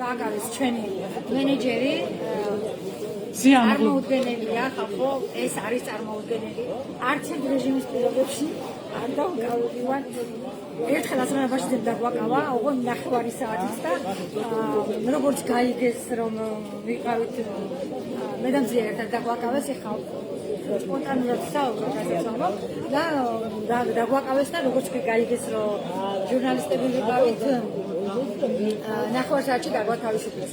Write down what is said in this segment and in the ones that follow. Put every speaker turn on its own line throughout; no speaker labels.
დააკავეს ჩვენი მენეჯერი
ზიანმოუდგენელია
ხალხო ეს არის წარმოუდგენელი არც ერთ რეჟიმის პირობებში არ დავკავებივარ ერთხელ აზროვნებაში დაგვაკავა ოღონდ 9 საათის და როგორც გაიგეს რომ ვიყავით მე და მზია ერთად დაგვაკავეს ეხლა სპონტანურად საუბრობ და დაგვაკავეს და როგორც გაიგეს რომ ჟურნალისტები ვიყავით 9 საათში დაგვათავისუფლეს.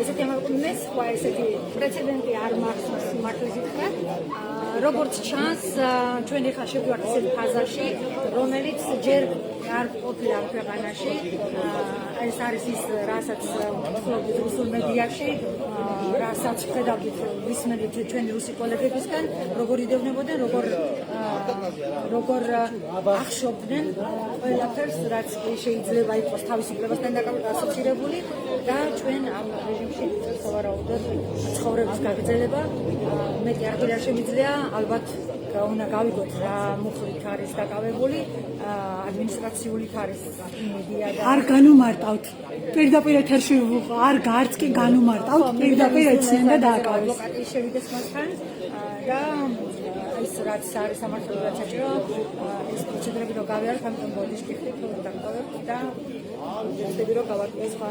ესეთი ამბობდნენ სხვა ესეთი პრეცედენტი არ მართავს მართლის ითხრა. როგორც ჩანს ჩვენი ხა შევდივართ ესეთ ფაზაში, რომელიც ჯერ არ ყოფილა ქვეყანაში. ეს არის ის, რასაც ვთქვით რუსულ მედიაში, რასაც ხედავთ ვისმენთ ჩვენი რუსი კოლეგებისგან, როგორ იდევნებოდნენ, როგორ ახშობდნენ ყველაფერს, რაც შეიძლება იყოს თავისუფლებასთან ასოცირებული და ჩვენ ამ რეჟიმში სავარაუდოდ ცხოვრების გაგრძელება მეტი არ შემიძლია, ალბათ უნდა გავიგოთ რა მუხლით არის დაკავებული, ადმინისტრაციულით არის იმედია და
არ განუმარტავთ. პირდაპირ ეთერში არ არც კი განუმარტავთ, პირდაპირ ეციან და დააკავეს.
ადვოკატი შევიდეს მასთან და ის რაც არის სამართლებრივად საჭირო, ეს პროცედურები რო გავიაროთ, ამიტომ ბოდიშ გიხდით, რომ დავტოვებთ და ვეცდები რომ გავაკეთოთ სხვა